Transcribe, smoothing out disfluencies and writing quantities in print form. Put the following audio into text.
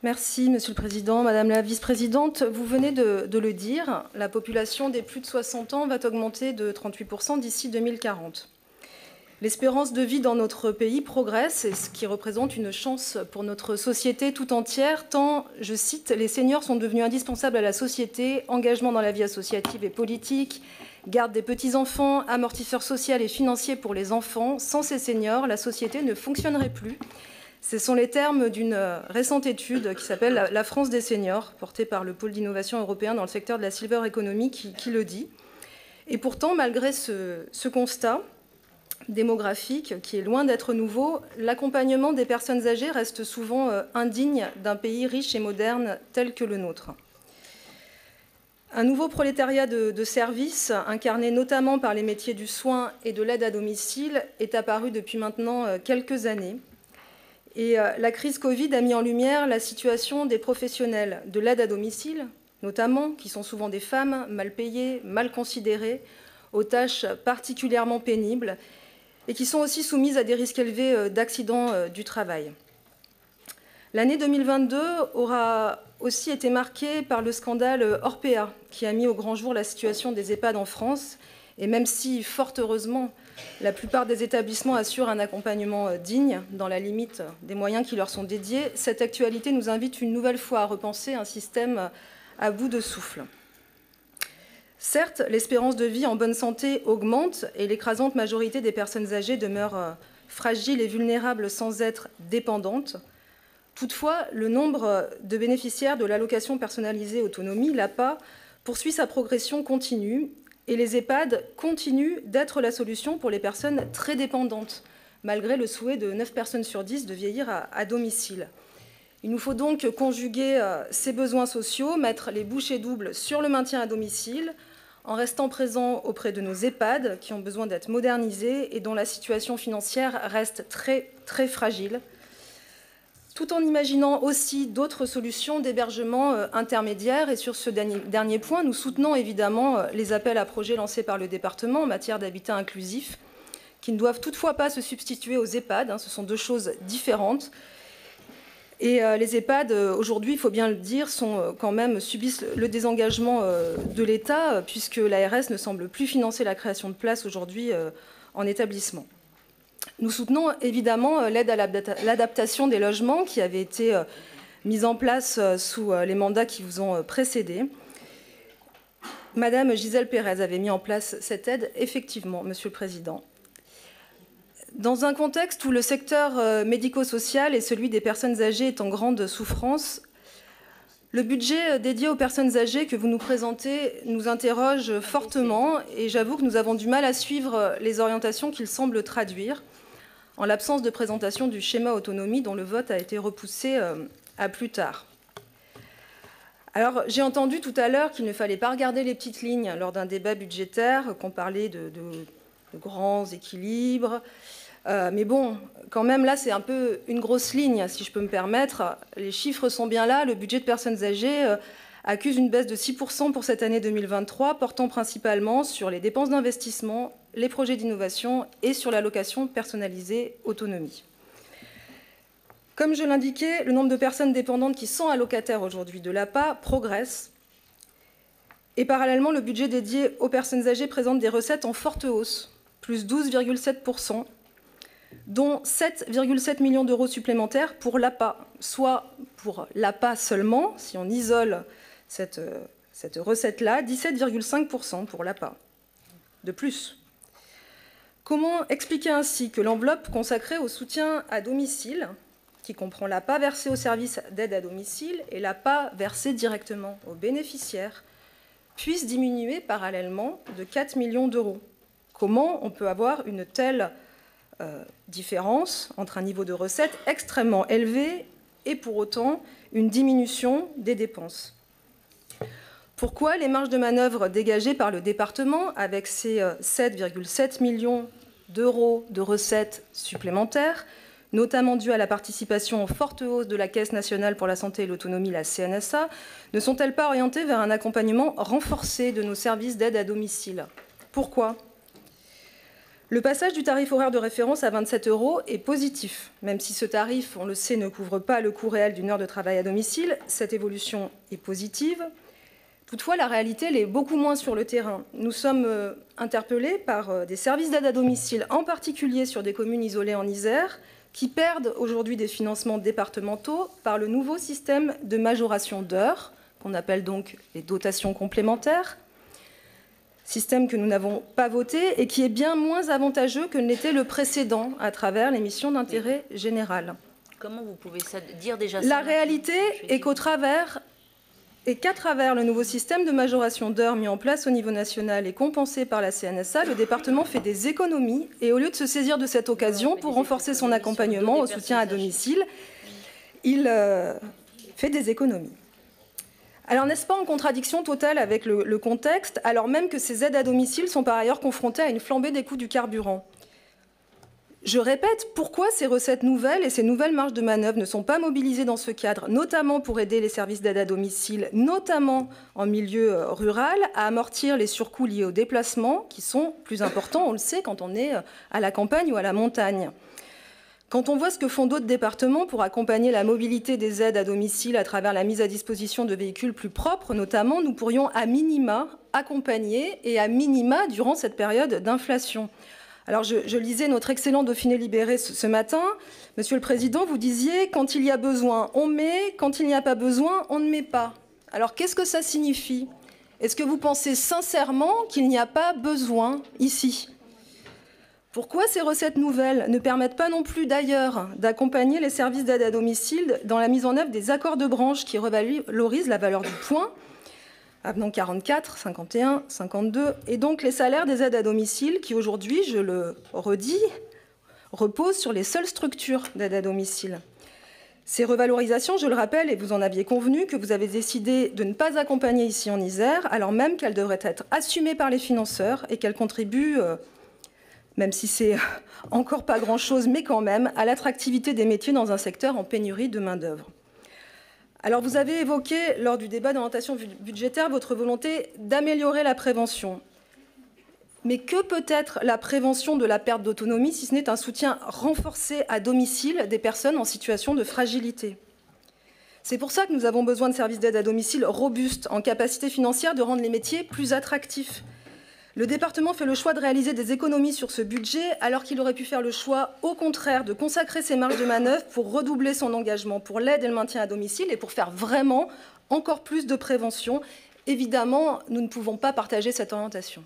Merci, Monsieur le Président. Madame la Vice-présidente, vous venez de le dire, la population des plus de 60 ans va augmenter de 38% d'ici 2040. L'espérance de vie dans notre pays progresse, ce qui représente une chance pour notre société tout entière, tant, je cite, « les seniors sont devenus indispensables à la société, engagement dans la vie associative et politique, garde des petits-enfants, amortisseur social et financier pour les enfants. Sans ces seniors, la société ne fonctionnerait plus ». Ce sont les termes d'une récente étude qui s'appelle « La France des seniors », portée par le pôle d'innovation européen dans le secteur de la silver economy, qui le dit. Et pourtant, malgré ce constat démographique qui est loin d'être nouveau, l'accompagnement des personnes âgées reste souvent indigne d'un pays riche et moderne tel que le nôtre. Un nouveau prolétariat de services, incarné notamment par les métiers du soin et de l'aide à domicile, est apparu depuis maintenant quelques années. Et la crise Covid a mis en lumière la situation des professionnels de l'aide à domicile, notamment, qui sont souvent des femmes mal payées, mal considérées, aux tâches particulièrement pénibles, et qui sont aussi soumises à des risques élevés d'accidents du travail. L'année 2022 aura aussi été marquée par le scandale Orpea, qui a mis au grand jour la situation des EHPAD en France. Et même si, fort heureusement, la plupart des établissements assurent un accompagnement digne, dans la limite des moyens qui leur sont dédiés, cette actualité nous invite une nouvelle fois à repenser un système à bout de souffle. Certes, l'espérance de vie en bonne santé augmente et l'écrasante majorité des personnes âgées demeurent fragiles et vulnérables sans être dépendantes. Toutefois, le nombre de bénéficiaires de l'allocation personnalisée autonomie, l'APA, poursuit sa progression continue et les EHPAD continuent d'être la solution pour les personnes très dépendantes, malgré le souhait de 9 personnes sur 10 de vieillir à domicile. Il nous faut donc conjuguer ces besoins sociaux, mettre les bouchées doubles sur le maintien à domicile, en restant présents auprès de nos EHPAD qui ont besoin d'être modernisés et dont la situation financière reste très, très fragile, tout en imaginant aussi d'autres solutions d'hébergement intermédiaire. Et sur ce dernier point, nous soutenons évidemment les appels à projets lancés par le département en matière d'habitat inclusif, qui ne doivent toutefois pas se substituer aux EHPAD, ce sont deux choses différentes. Et les EHPAD, aujourd'hui, il faut bien le dire, subissent le désengagement de l'État, puisque l'ARS ne semble plus financer la création de places aujourd'hui en établissement. Nous soutenons évidemment l'aide à l'adaptation des logements qui avait été mise en place sous les mandats qui vous ont précédé. Madame Gisèle Pérez avait mis en place cette aide, effectivement, Monsieur le Président. Dans un contexte où le secteur médico-social et celui des personnes âgées est en grande souffrance, le budget dédié aux personnes âgées que vous nous présentez nous interroge fortement et j'avoue que nous avons du mal à suivre les orientations qu'il semble traduire en l'absence de présentation du schéma autonomie dont le vote a été repoussé à plus tard. Alors, j'ai entendu tout à l'heure qu'il ne fallait pas regarder les petites lignes lors d'un débat budgétaire, qu'on parlait de grands équilibres. Mais bon, quand même, là, c'est un peu une grosse ligne, si je peux me permettre. Les chiffres sont bien là. Le budget de personnes âgées accuse une baisse de 6% pour cette année 2023, portant principalement sur les dépenses d'investissement, les projets d'innovation et sur l'allocation personnalisée autonomie. Comme je l'indiquais, le nombre de personnes dépendantes qui sont allocataires aujourd'hui de l'APA progresse. Et parallèlement, le budget dédié aux personnes âgées présente des recettes en forte hausse, plus 12,7%, dont 7,7 millions d'euros supplémentaires pour l'APA, soit pour l'APA seulement, si on isole cette recette-là, 17,5% pour l'APA, de plus. Comment expliquer ainsi que l'enveloppe consacrée au soutien à domicile, qui comprend l'APA versée au service d'aide à domicile et l'APA versée directement aux bénéficiaires, puisse diminuer parallèlement de 4 millions d'euros? Comment on peut avoir une telle différence entre un niveau de recettes extrêmement élevé et pour autant une diminution des dépenses? Pourquoi les marges de manœuvre dégagées par le département avec ces 7,7 millions d'euros de recettes supplémentaires, notamment dues à la participation en forte hausse de la Caisse nationale pour la santé et l'autonomie, la CNSA, ne sont-elles pas orientées vers un accompagnement renforcé de nos services d'aide à domicile? Pourquoi? Le passage du tarif horaire de référence à 27 € est positif. Même si ce tarif, on le sait, ne couvre pas le coût réel d'une heure de travail à domicile, cette évolution est positive. Toutefois, la réalité, elle est beaucoup moins sur le terrain. Nous sommes interpellés par des services d'aide à domicile, en particulier sur des communes isolées en Isère, qui perdent aujourd'hui des financements départementaux par le nouveau système de majoration d'heures, qu'on appelle donc les dotations complémentaires, système que nous n'avons pas voté et qui est bien moins avantageux que n'était le précédent à travers les missions d'intérêt général. Comment vous pouvez dire déjà ça? La réalité est qu'à travers le nouveau système de majoration d'heures mis en place au niveau national et compensé par la CNSA, le département fait des économies et au lieu de se saisir de cette occasion pour renforcer son accompagnement au soutien à domicile, il fait des économies. Alors, n'est-ce pas en contradiction totale avec le contexte, alors même que ces aides à domicile sont par ailleurs confrontées à une flambée des coûts du carburant? Je répète, pourquoi ces recettes nouvelles et ces nouvelles marges de manœuvre ne sont pas mobilisées dans ce cadre, notamment pour aider les services d'aide à domicile, notamment en milieu rural, à amortir les surcoûts liés aux déplacements, qui sont plus importants, on le sait, quand on est à la campagne ou à la montagne. Quand on voit ce que font d'autres départements pour accompagner la mobilité des aides à domicile à travers la mise à disposition de véhicules plus propres, notamment, nous pourrions à minima accompagner et à minima durant cette période d'inflation. Alors, je lisais notre excellent Dauphiné libéré ce matin. Monsieur le Président, vous disiez « quand il y a besoin, on met, quand il n'y a pas besoin, on ne met pas ». Alors, qu'est-ce que ça signifie? Est-ce que vous pensez sincèrement qu'il n'y a pas besoin ici? Pourquoi ces recettes nouvelles ne permettent pas non plus d'ailleurs d'accompagner les services d'aide à domicile dans la mise en œuvre des accords de branche qui revalorisent la valeur du point, avenant 44, 51, 52, et donc les salaires des aides à domicile qui aujourd'hui, je le redis, reposent sur les seules structures d'aide à domicile. Ces revalorisations, je le rappelle, et vous en aviez convenu, que vous avez décidé de ne pas accompagner ici en Isère, alors même qu'elles devraient être assumées par les financeurs et qu'elles contribuent même si c'est encore pas grand-chose, mais quand même, à l'attractivité des métiers dans un secteur en pénurie de main-d'œuvre. Alors, vous avez évoqué, lors du débat d'orientation budgétaire, votre volonté d'améliorer la prévention. Mais que peut être la prévention de la perte d'autonomie si ce n'est un soutien renforcé à domicile des personnes en situation de fragilité? C'est pour ça que nous avons besoin de services d'aide à domicile robustes, en capacité financière de rendre les métiers plus attractifs. Le département fait le choix de réaliser des économies sur ce budget, alors qu'il aurait pu faire le choix, au contraire, de consacrer ses marges de manœuvre pour redoubler son engagement pour l'aide et le maintien à domicile et pour faire vraiment encore plus de prévention. Évidemment, nous ne pouvons pas partager cette orientation.